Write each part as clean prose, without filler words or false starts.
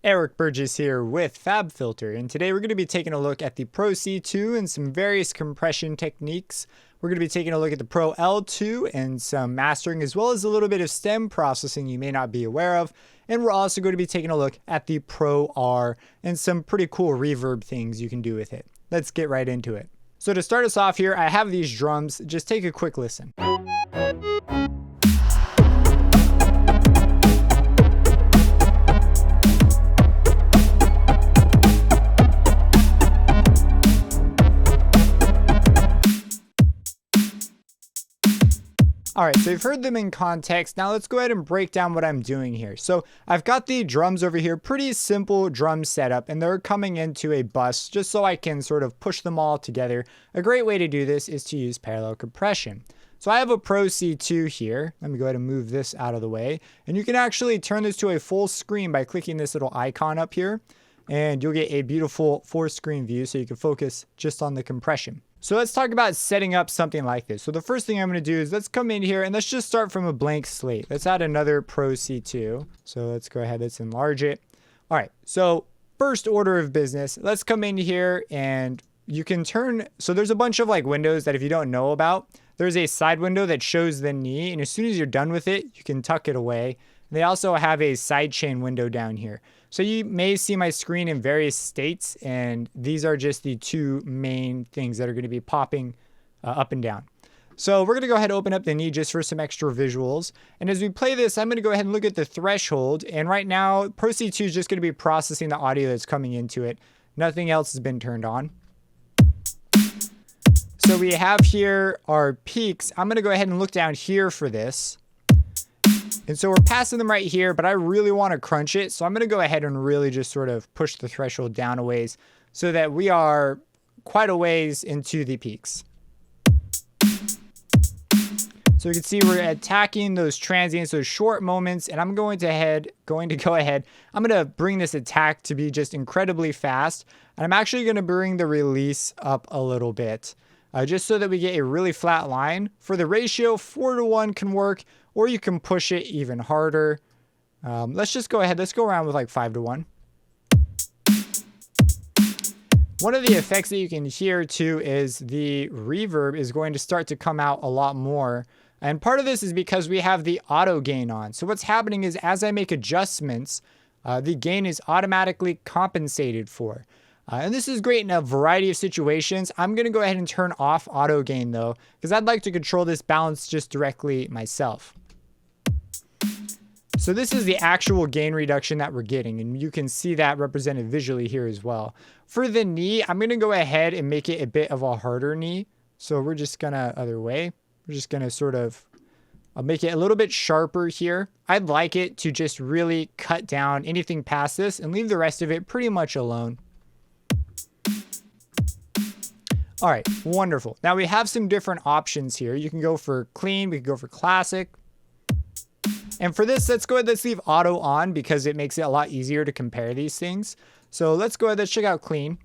Eric Burgess here with FabFilter, and today we're going to be taking a look at the Pro C2 and some various compression techniques. We're going to be taking a look at the Pro L2 and some mastering, as well as a little bit of stem processing you may not be aware of. And we're also going to be taking a look at the Pro R and some pretty cool reverb things you can do with it. Let's get right into it. So to start us off here, I have these drums. Just take a quick listen. All right, so you've heard them in context. Now let's go ahead and break down what I'm doing here. So I've got the drums over here, pretty simple drum setup, and they're coming into a bus just so I can sort of push them all together. A great way to do this is to use parallel compression. So I have a Pro C2 here. Let me go ahead and move this out of the way. And you can actually turn this to a full screen by clicking this little icon up here, and you'll get a beautiful full screen view so you can focus just on the compression. So let's talk about setting up something like this. So the first thing I'm going to do is let's come in here and let's just start from a blank slate. Let's add another Pro C2. So let's go ahead, let's enlarge it. All right, so first order of business, let's come in here and you can turn, so there's a bunch of like windows that if you don't know about, there's a side window that shows the knee, and as soon as you're done with it, you can tuck it away. They also have a sidechain window down here. So you may see my screen in various states, and these are just the two main things that are going to be popping up and down. So we're going to go ahead and open up the knee just for some extra visuals. And as we play this, I'm going to go ahead and look at the threshold. And right now, Pro C2 is just going to be processing the audio that's coming into it. Nothing else has been turned on. So we have here our peaks. I'm going to go ahead and look down here for this. And so we're passing them right here, but I really want to crunch it. So I'm going to go ahead and really just sort of push the threshold down a ways so that we are quite a ways into the peaks. So you can see we're attacking those transients, those short moments, and I'm going to go ahead. I'm going to bring this attack to be just incredibly fast. And I'm actually going to bring the release up a little bit just so that we get a really flat line. For the ratio, 4:1 can work, or you can push it even harder. Let's just go ahead. Let's go around with like 5:1. One of the effects that you can hear too is the reverb is going to start to come out a lot more. And part of this is because we have the auto gain on. So what's happening is as I make adjustments, the gain is automatically compensated for. And this is great in a variety of situations. I'm going to go ahead and turn off auto gain though, because I'd like to control this balance just directly myself. So this is the actual gain reduction that we're getting, and you can see that represented visually here as well. For the knee, I'm going to go ahead and make it a bit of a harder knee. So we're just going to, other way, we're just going to sort of, I'll make it a little bit sharper here. I'd like it to just really cut down anything past this and leave the rest of it pretty much alone. All right, wonderful. Now we have some different options here. You can go for clean, we can go for classic. And for this, let's go ahead, let's leave auto on because it makes it a lot easier to compare these things. So let's go ahead, let's check out clean.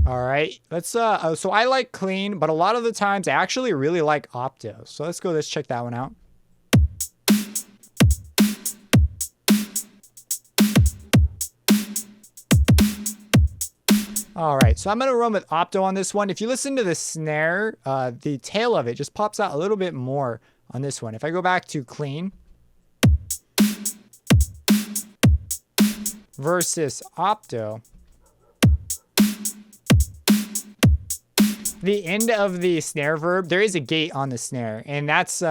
All right, let's, so I like clean, but a lot of the times I actually really like opto. So let's go, let's check that one out. All right, so I'm going to run with opto on this one. If you listen to the snare, the tail of it just pops out a little bit more on this one. If I go back to clean versus opto, the end of the snare verb, there is a gate on the snare, and that's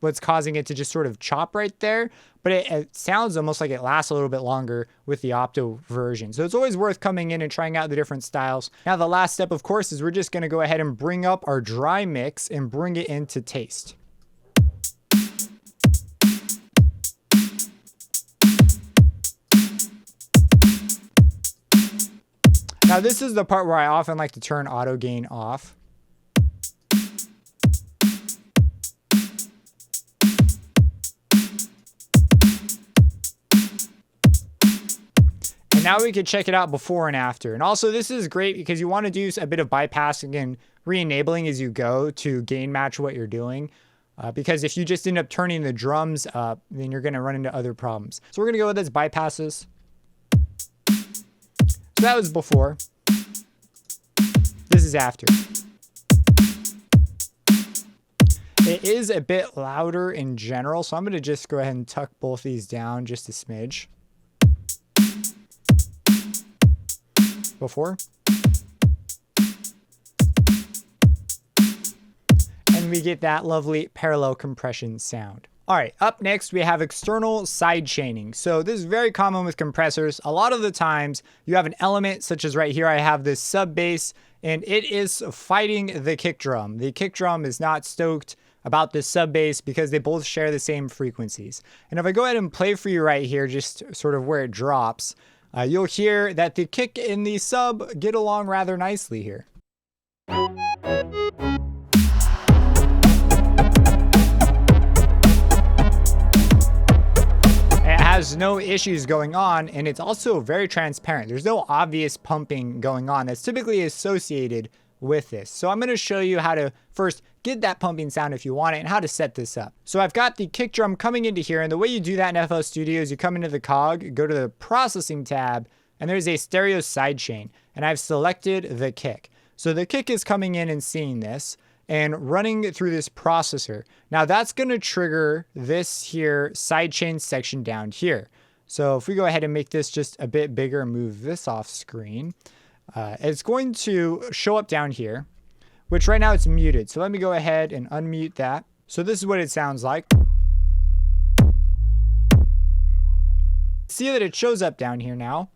what's causing it to just sort of chop right there. But it sounds almost like it lasts a little bit longer with the opto version. So it's always worth coming in and trying out the different styles. Now the last step, of course, is we're just going to go ahead and bring up our dry mix and bring it into taste. Now this is the part where I often like to turn auto gain off. Now we could check it out before and after. And also this is great because you want to do a bit of bypassing and re-enabling as you go to gain match what you're doing. because if you just end up turning the drums up, then you're going to run into other problems. So we're going to go with this bypasses. So that was before. This is after. It is a bit louder in general, so I'm going to just go ahead and tuck both these down just a smidge. Before. And we get that lovely parallel compression sound. All right, up next we have external side chaining. So this is very common with compressors. A lot of the times you have an element such as right here I have this sub bass and it is fighting the kick drum. The kick drum is not stoked about this sub bass because they both share the same frequencies. And if I go ahead and play for you right here, just sort of where it drops, you'll hear that the kick and the sub get along rather nicely here. It has no issues going on, and it's also very transparent. There's no obvious pumping going on that's typically associated with this. So I'm going to show you how to first get that pumping sound if you want it and how to set this up. So I've got the kick drum coming into here, and the way you do that in FL Studio is you come into the cog, go to the processing tab, and there's a stereo sidechain, and I've selected the kick. So the kick is coming in and seeing this and running through this processor. Now that's going to trigger this here sidechain section down here. So if we go ahead and make this just a bit bigger and move this off screen, it's going to show up down here, which right now it's muted. So let me go ahead and unmute that. So this is what it sounds like. See that it shows up down here now.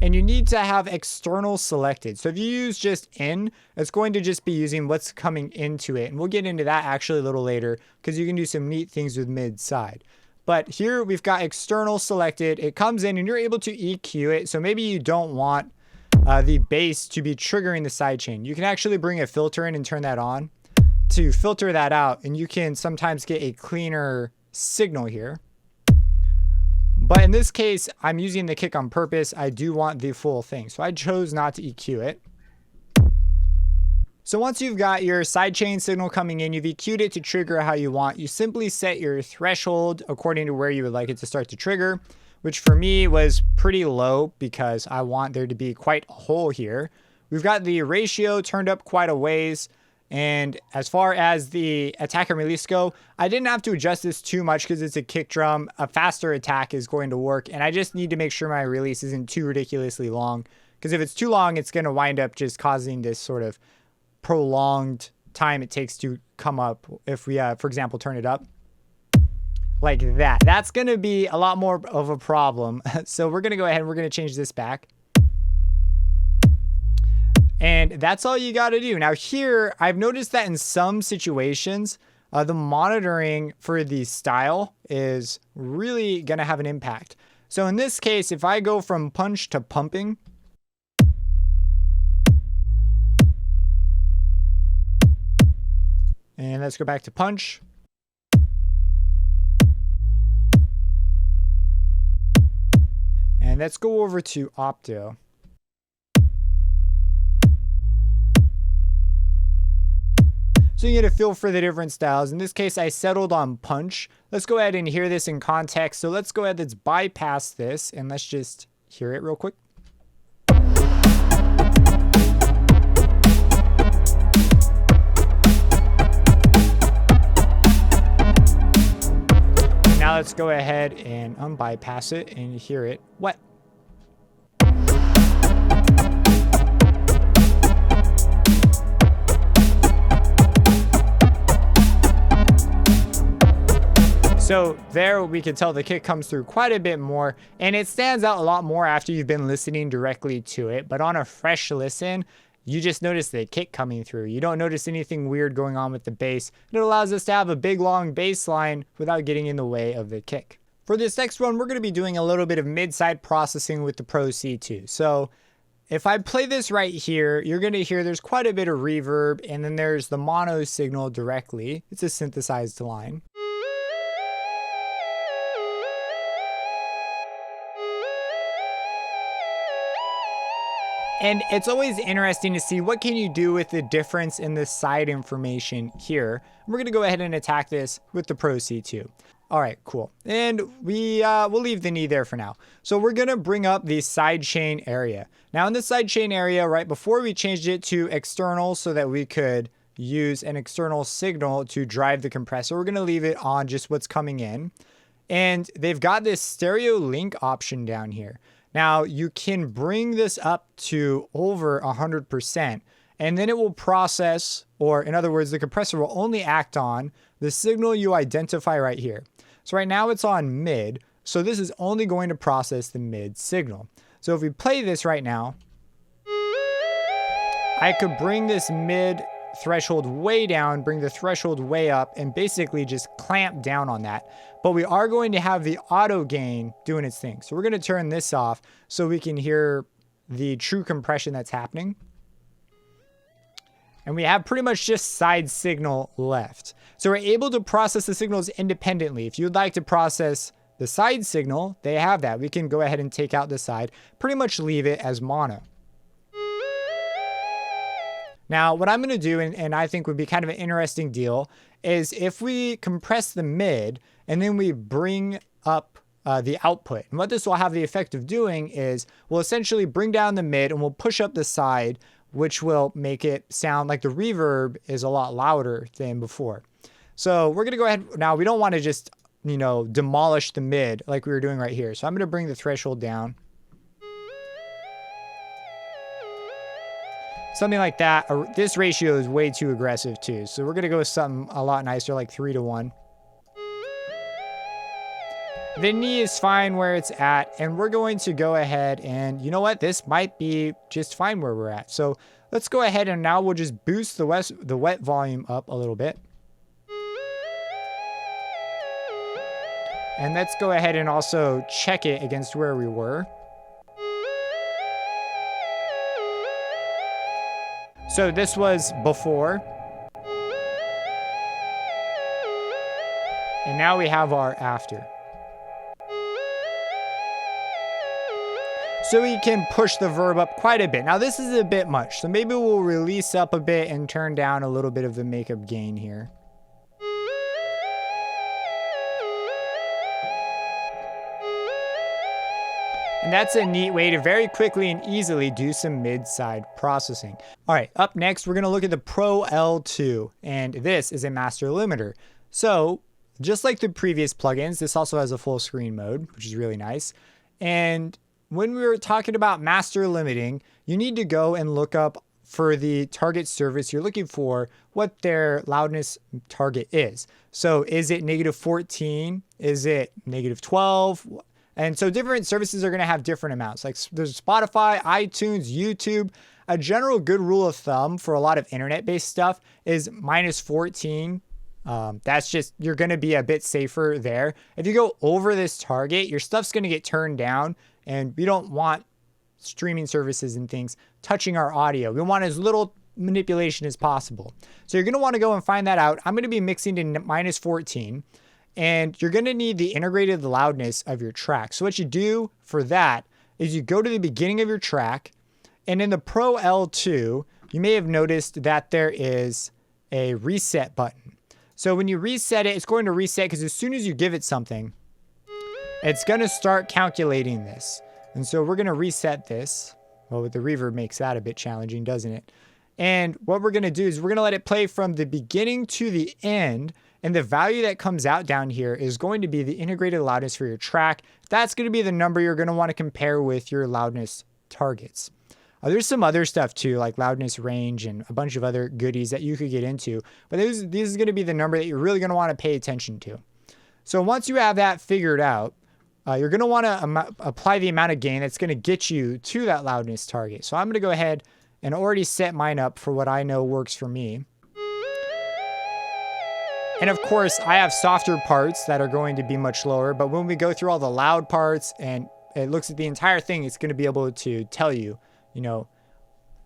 And you need to have external selected. So if you use just in, it's going to just be using what's coming into it. And we'll get into that actually a little later because you can do some neat things with MidSide. But here we've got external selected. It comes in and you're able to EQ it. So maybe you don't want the bass to be triggering the sidechain. You can actually bring a filter in and turn that on to filter that out. And you can sometimes get a cleaner signal here. But in this case, I'm using the kick on purpose. I do want the full thing. So I chose not to EQ it. So once you've got your sidechain signal coming in, you've EQ'd it to trigger how you want. You simply set your threshold according to where you would like it to start to trigger, which for me was pretty low because I want there to be quite a hole here. We've got the ratio turned up quite a ways. And as far as the attack and release go, I didn't have to adjust this too much because it's a kick drum. A faster attack is going to work. And I just need to make sure my release isn't too ridiculously long. Because if it's too long, it's going to wind up just causing this sort of prolonged time it takes to come up. If we, for example, turn it up like that, that's going to be a lot more of a problem. So we're going to go ahead and we're going to change this back. And that's all you got to do. Now here, I've noticed that in some situations, the monitoring for the style is really going to have an impact. So in this case, if I go from punch to pumping, and let's go back to punch. And let's go over to opto. So you get a feel for the different styles. In this case, I settled on punch. Let's go ahead and hear this in context. So let's go ahead, let's bypass this and let's just hear it real quick. Now let's go ahead and unbypass it and hear it wet. So there we can tell the kick comes through quite a bit more, and it stands out a lot more after you've been listening directly to it. But on a fresh listen, you just notice the kick coming through. You don't notice anything weird going on with the bass. It allows us to have a big long bass line without getting in the way of the kick. For this next one, we're going to be doing a little bit of mid-side processing with the Pro C2. So if I play this right here, you're going to hear there's quite a bit of reverb, and then there's the mono signal directly. It's a synthesized line. And it's always interesting to see what can you do with the difference in the side information here. We're going to go ahead and attack this with the Pro C2. All right, cool. And we'll leave the knee there for now. So we're going to bring up the sidechain area. Now in the sidechain area, right before we changed it to external so that we could use an external signal to drive the compressor, we're going to leave it on just what's coming in. And they've got this stereo link option down here. Now you can bring this up to over 100%, and then it will process, or in other words, the compressor will only act on the signal you identify right here. So right now it's on mid, so this is only going to process the mid signal. So if we play this right now, I could bring this mid threshold way down, bring the threshold way up, and basically just clamp down on that. But we are going to have the auto gain doing its thing. So we're going to turn this off so we can hear the true compression that's happening. And we have pretty much just side signal left. So we're able to process the signals independently. If you'd like to process the side signal, they have that. We can go ahead and take out the side, pretty much leave it as mono. Now, what I'm going to do, and I think would be kind of an interesting deal, is if we compress the mid and then we bring up the output. And what this will have the effect of doing is we'll essentially bring down the mid and we'll push up the side, which will make it sound like the reverb is a lot louder than before. So we're going to go ahead. Now, we don't want to just, demolish the mid like we were doing right here. So I'm going to bring the threshold down. Something like that. This ratio is way too aggressive too. So we're going to go with something a lot nicer, like 3:1. The knee is fine where it's at. And we're going to go ahead and, you know what? This might be just fine where we're at. So let's go ahead and now we'll just boost the wet volume up a little bit. And let's go ahead and also check it against where we were. So this was before. And now we have our after. So we can push the verb up quite a bit. Now this is a bit much. So maybe we'll release up a bit and turn down a little bit of the makeup gain here. And that's a neat way to very quickly and easily do some mid-side processing. All right, up next, we're gonna look at the Pro L2, and this is a master limiter. So just like the previous plugins, this also has a full screen mode, which is really nice. And when we were talking about master limiting, you need to go and look up for the target service you're looking for what their loudness target is. So is it -14? Is it -12? And so different services are going to have different amounts. Like there's Spotify, iTunes, YouTube. A general good rule of thumb for a lot of internet-based stuff is -14. That's just, you're going to be a bit safer there. If you go over this target, your stuff's going to get turned down, and we don't want streaming services and things touching our audio. We want as little manipulation as possible. So you're going to want to go and find that out. I'm going to be mixing to -14. And you're going to need the integrated loudness of your track. So what you do for that is you go to the beginning of your track, and in the Pro L2, you may have noticed that there is a reset button. So when you reset it, it's going to reset because as soon as you give it something, it's going to start calculating this. And so we're going to reset this. Well, with the reverb makes that a bit challenging, doesn't it? And what we're going to do is we're going to let it play from the beginning to the end. And the value that comes out down here is going to be the integrated loudness for your track. That's going to be the number you're going to want to compare with your loudness targets. There's some other stuff too, like loudness range and a bunch of other goodies that you could get into. But this is going to be the number that you're really going to want to pay attention to. So once you have that figured out, you're going to want to apply the amount of gain that's going to get you to that loudness target. So I'm going to go ahead and already set mine up for what I know works for me. And of course, I have softer parts that are going to be much lower, but when we go through all the loud parts and it looks at the entire thing, it's going to be able to tell you,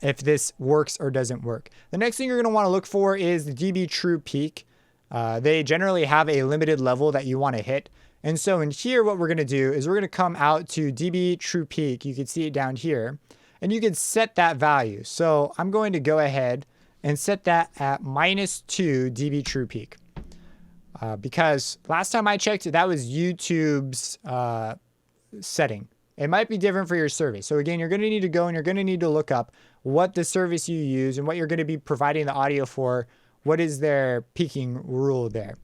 if this works or doesn't work. The next thing you're going to want to look for is the dB true peak. They generally have a limited level that you want to hit. And so in here, what we're going to do is we're going to come out to dB true peak. You can see it down here. and you can set that value. So I'm going to go ahead and set that at -2 dB true peak. Because last time I checked, that was YouTube's setting. It might be different for your service. So again, you're going to need to go and you're going to need to look up what the service you use and what you're going to be providing the audio for. What is their peaking rule there?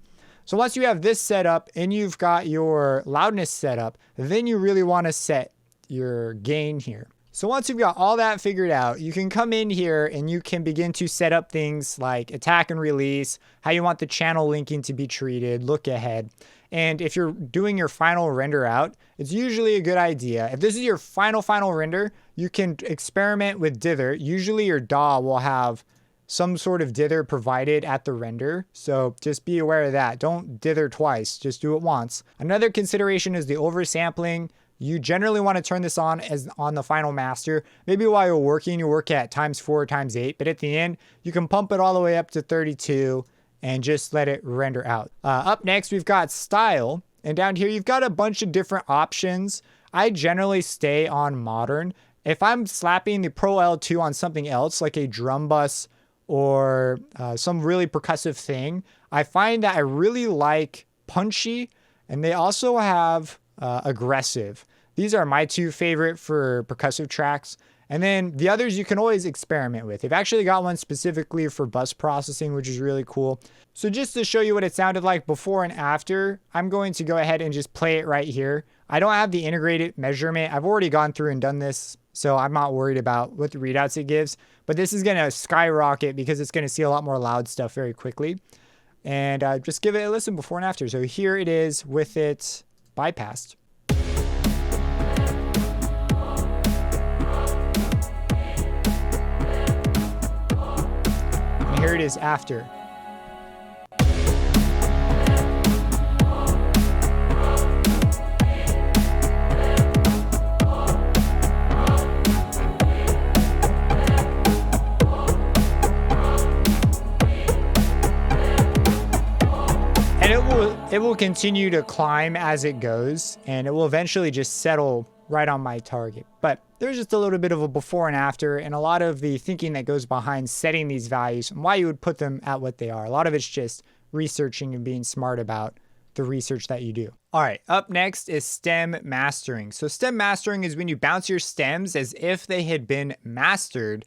So once you have this set up and you've got your loudness set up, then you really want to set your gain here. So once you've got all that figured out, you can come in here and you can begin to set up things like attack and release, how you want the channel linking to be treated, look ahead. And if you're doing your final render out, it's usually a good idea. If this is your final render, you can experiment with dither. Usually your DAW will have some sort of dither provided at the render. So just be aware of that. Don't dither twice, just do it once. Another consideration is the oversampling. You generally want to turn this on as on the final master. Maybe while you're working, you work at ×4, ×8, but at the end, you can pump it all the way up to 32 and just let it render out. Up next, we've got style. And down here, you've got a bunch of different options. I generally stay on modern. If I'm slapping the Pro L2 on something else, like a drum bus or some really percussive thing, I find that I really like punchy, and they also have aggressive. These are my two favorite for percussive tracks. And then the others you can always experiment with. They've actually got one specifically for bus processing, which is really cool. So just to show you what it sounded like before and after, I'm going to go ahead and just play it right here. I don't have the integrated measurement. I've already gone through and done this, so I'm not worried about what the readouts it gives. But this is going to skyrocket because it's going to see a lot more loud stuff very quickly. And just give it a listen before and after. So here it is with it bypassed. And here it is after. It will continue to climb as it goes, and it will eventually just settle right on my target. But there's just a little bit of a before and after, and a lot of the thinking that goes behind setting these values and why you would put them at what they are. A lot of it's just researching and being smart about the research that you do. All right, up next is stem mastering. So stem mastering is when you bounce your stems as if they had been mastered,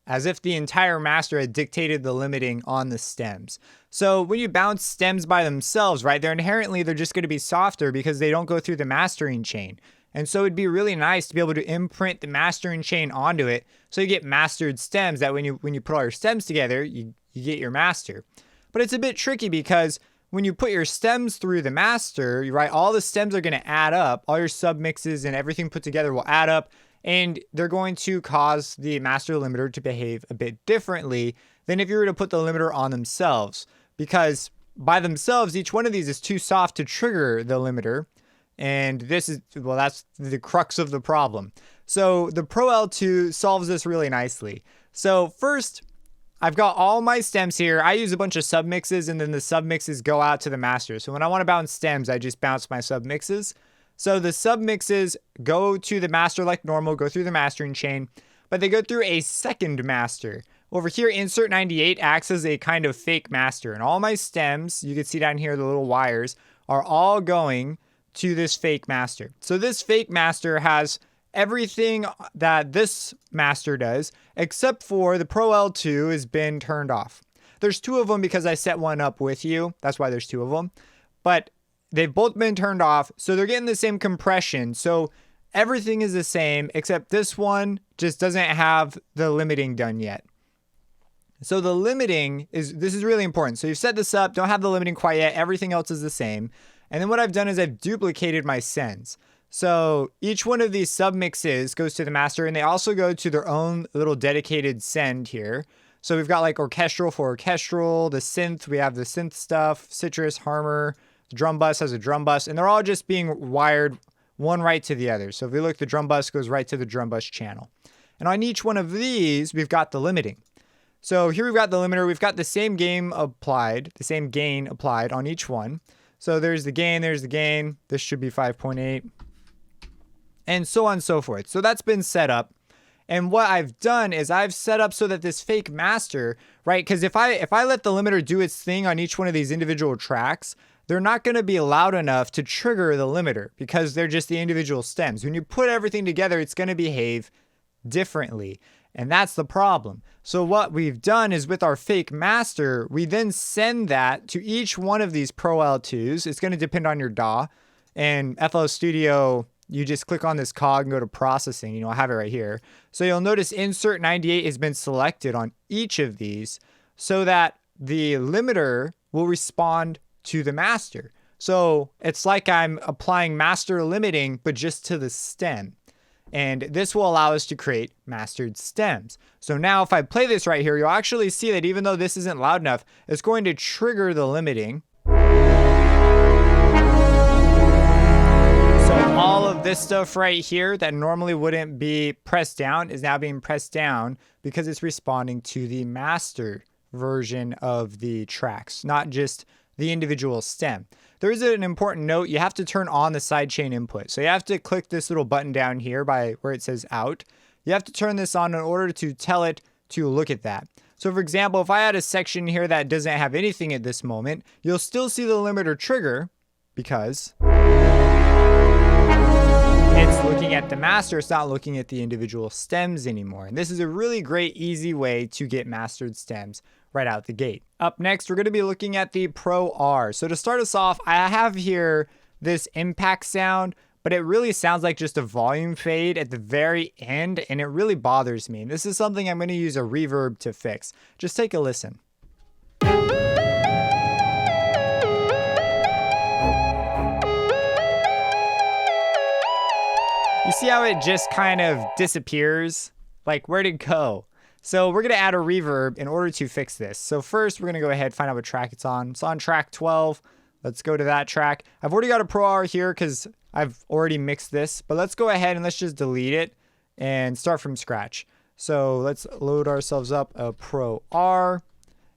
as if the entire master had dictated the limiting on the stems. So when you bounce stems by themselves, right, they're just going to be softer because they don't go through the mastering chain. And so it'd be really nice to be able to imprint the mastering chain onto it so you get mastered stems, that when you put all your stems together, you get your master. But it's a bit tricky because when you put your stems through the master, right, all the stems are going to add up. All your submixes and everything put together will add up, and they're going to cause the master limiter to behave a bit differently than if you were to put the limiter on themselves. Because by themselves, each one of these is too soft to trigger the limiter. And this is, well, that's the crux of the problem. So the Pro L2 solves this really nicely. So first, I've got all my stems here. I use a bunch of submixes, and then the submixes go out to the master. So when I want to bounce stems, I just bounce my submixes. So the submixes go to the master like normal, go through the mastering chain, but they go through a second master. Over here, insert 98 acts as a kind of fake master, and all my stems, you can see down here, the little wires, are all going to this fake master. So this fake master has everything that this master does, except for the Pro L2 has been turned off. There's two of them because I set one up with you. That's why there's two of them. But they've both been turned off, so they're getting the same compression. So everything is the same, except this one just doesn't have the limiting done yet. So the limiting this is really important. So you've set this up, don't have the limiting quite yet. Everything else is the same. And then what I've done is I've duplicated my sends. So each one of these submixes goes to the master, and they also go to their own little dedicated send here. So we've got like orchestral for orchestral, the synth, we have the synth stuff, citrus, harmor, the drum bus has a drum bus, and they're all just being wired one right to the other. So if we look, the drum bus goes right to the drum bus channel. And on each one of these, we've got the limiting. So here we've got the limiter, we've got the same gain applied on each one. So there's the gain, this should be 5.8, and so on and so forth. So that's been set up. And what I've done is I've set up so that this fake master, right? Because if I let the limiter do its thing on each one of these individual tracks, they're not going to be loud enough to trigger the limiter because they're just the individual stems. When you put everything together, it's going to behave differently. And that's the problem. So what we've done is with our fake master, we then send that to each one of these Pro L2s. It's going to depend on your DAW. And FL Studio, you just click on this cog and go to processing. You know, I have it right here. So you'll notice insert 98 has been selected on each of these so that the limiter will respond to the master. So it's like I'm applying master limiting, but just to the stem. And this will allow us to create mastered stems. So now if I play this right here, you'll actually see that even though this isn't loud enough, it's going to trigger the limiting. So all of this stuff right here that normally wouldn't be pressed down is now being pressed down because it's responding to the master version of the tracks, not just the individual stem. There is an important note. You have to turn on the sidechain input. So you have to click this little button down here by where it says out. You have to turn this on in order to tell it to look at that. So for example, if I had a section here that doesn't have anything at this moment, you'll still see the limiter trigger because it's looking at the master. It's not looking at the individual stems anymore. And this is a really great, easy way to get mastered stems right out the gate. Up next, we're going to be looking at the Pro R. So to start us off, I have here this impact sound, but it really sounds like just a volume fade at the very end, and it really bothers me. And this is something I'm going to use a reverb to fix. Just take a listen. You see how it just kind of disappears? Like, where'd it go? So we're going to add a reverb in order to fix this. So first, we're going to go ahead and find out what track it's on. It's on track 12. Let's go to that track. I've already got a Pro R here because I've already mixed this. But let's go ahead and let's just delete it and start from scratch. So let's load ourselves up a Pro R.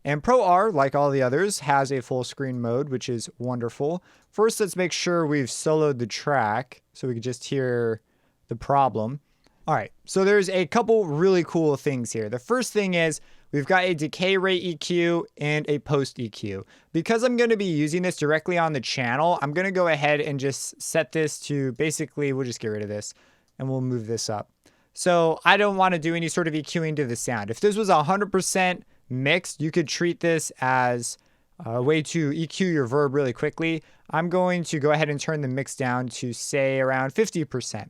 And Pro R, like all the others, has a full screen mode, which is wonderful. First, let's make sure we've soloed the track so we can just hear the problem. All right, so there's a couple really cool things here. The first thing is we've got a decay rate EQ and a post EQ. Because I'm going to be using this directly on the channel, I'm going to go ahead and just set this to basically, we'll just get rid of this and we'll move this up. So I don't want to do any sort of EQing to the sound. If this was 100% mixed, you could treat this as a way to EQ your verb really quickly. I'm going to go ahead and turn the mix down to say around 50%.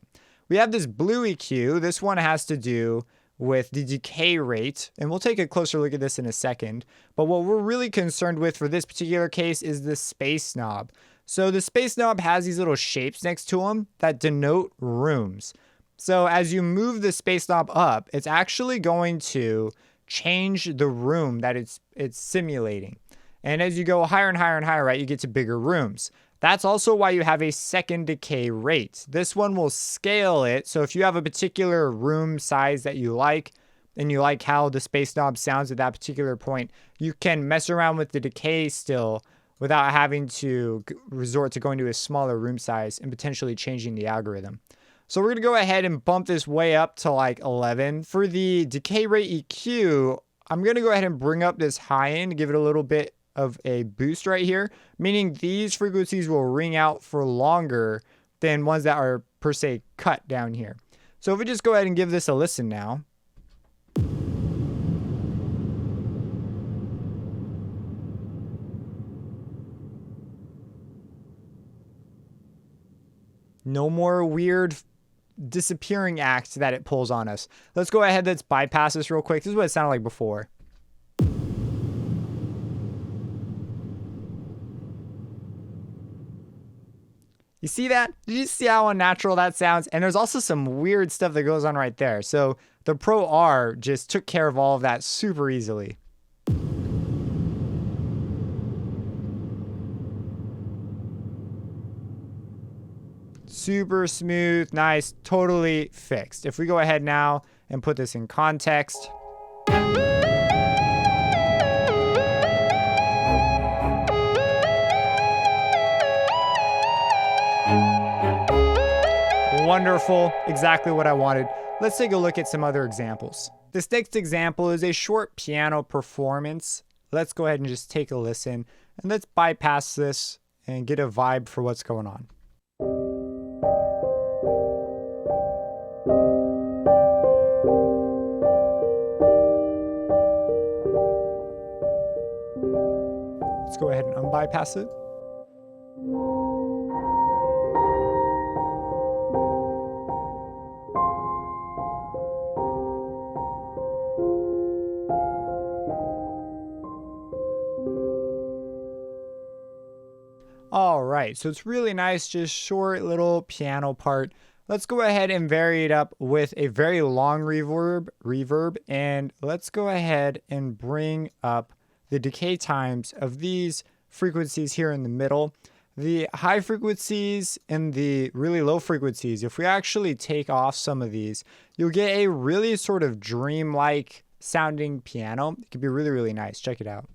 We have this blue EQ. This one has to do with the decay rate, and we'll take a closer look at this in a second. But what we're really concerned with for this particular case is the space knob. So the space knob has these little shapes next to them that denote rooms. So as you move the space knob up, it's actually going to change the room that it's simulating. And as you go higher and higher and higher, right, you get to bigger rooms. That's also why you have a second decay rate. This one will scale it. So if you have a particular room size that you like, and you like how the space knob sounds at that particular point, you can mess around with the decay still without having to resort to going to a smaller room size and potentially changing the algorithm. So we're going to go ahead and bump this way up to like 11. For the decay rate EQ, I'm going to go ahead and bring up this high end, give it a little bit of a boost right here, meaning these frequencies will ring out for longer than ones that are per se cut down here. So if we just go ahead and give this a listen now. No more weird disappearing act that it pulls on us. Let's go ahead, let's bypass this real quick. This is what it sounded like before. You see that? Did you see how unnatural that sounds? And there's also some weird stuff that goes on right there. So the Pro R just took care of all of that super easily. Super smooth, nice, totally fixed. If we go ahead now and put this in context. Wonderful, exactly what I wanted. Let's take a look at some other examples. This next example is a short piano performance. Let's go ahead and just take a listen, and let's bypass this and get a vibe for what's going on. Let's go ahead and unbypass it. All right, so it's really nice, just short little piano part. Let's go ahead and vary it up with a very long reverb, and let's go ahead and bring up the decay times of these frequencies here in the middle. The high frequencies and the really low frequencies, if we actually take off some of these, you'll get a really sort of dreamlike sounding piano. It could be really, really nice. Check it out.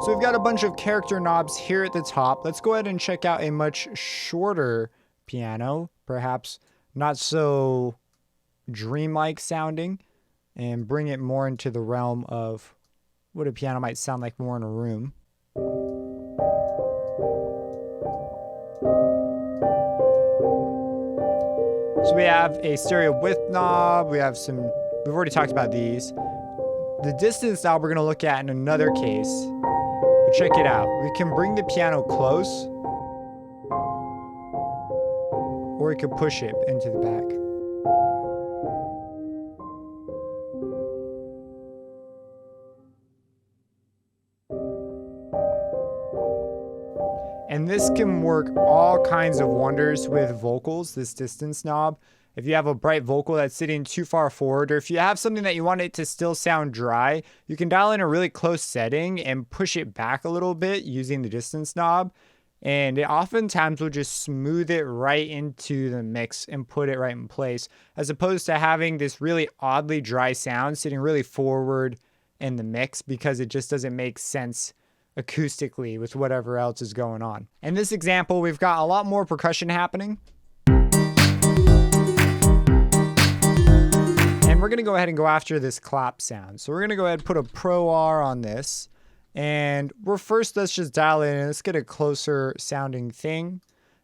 So we've got a bunch of character knobs here at the top. Let's go ahead and check out a much shorter piano, perhaps not so dreamlike sounding, and bring it more into the realm of what a piano might sound like more in a room. So we have a stereo width knob. We've already talked about these. The distance knob we're going to look at in another case. But check it out. We can bring the piano close, or we could push it into the back. And this can work all kinds of wonders with vocals, this distance knob. If you have a bright vocal that's sitting too far forward, or if you have something that you want it to still sound dry, you can dial in a really close setting and push it back a little bit using the distance knob. And it oftentimes will just smooth it right into the mix and put it right in place, as opposed to having this really oddly dry sound sitting really forward in the mix, because it just doesn't make sense acoustically with whatever else is going on. In this example, we've got a lot more percussion happening. And we're going to go ahead and go after this clap sound. So we're going to go ahead and put a Pro R on this. And let's just dial in and let's get a closer sounding thing.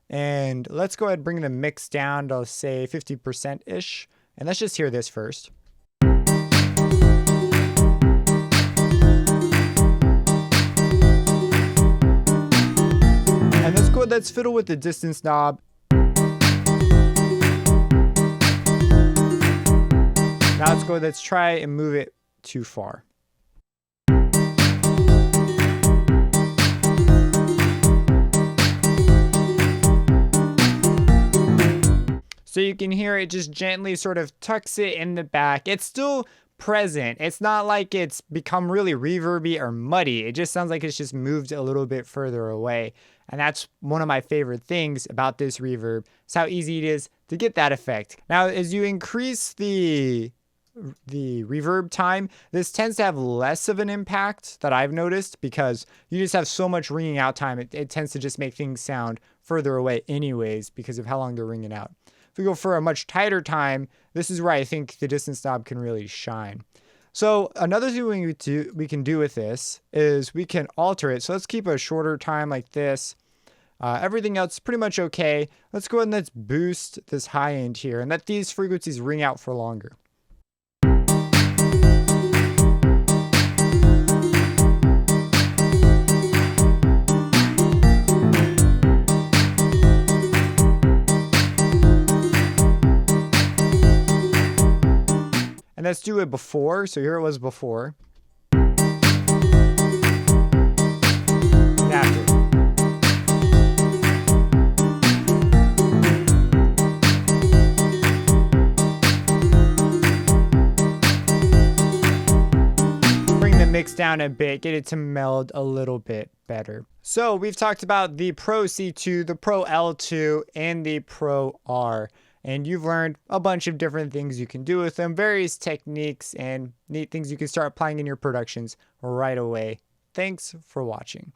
And let's go ahead and bring the mix down to, say, 50%-ish. And let's just hear this first. And let's fiddle with the distance knob. Now let's try and move it too far. So you can hear it just gently sort of tucks it in the back. It's still present. It's not like it's become really reverby or muddy. It just sounds like it's just moved a little bit further away. And that's one of my favorite things about this reverb. It's how easy it is to get that effect. Now, as you increase the reverb time, this tends to have less of an impact that I've noticed, because you just have so much ringing out time. It tends to just make things sound further away anyways because of how long they're ringing out. If we go for a much tighter time, this is where I think the distance knob can really shine. So another thing we can do with this is we can alter it. So let's keep a shorter time like this. Everything else is pretty much okay. Let's go ahead and let's boost this high end here and let these frequencies ring out for longer. And let's do it before. So here it was before. And after. Bring the mix down down a bit, get it to meld a little bit better. So we've talked about the Pro C2, the Pro L2, and the Pro R. And you've learned a bunch of different things you can do with them, various techniques and neat things you can start applying in your productions right away. Thanks for watching.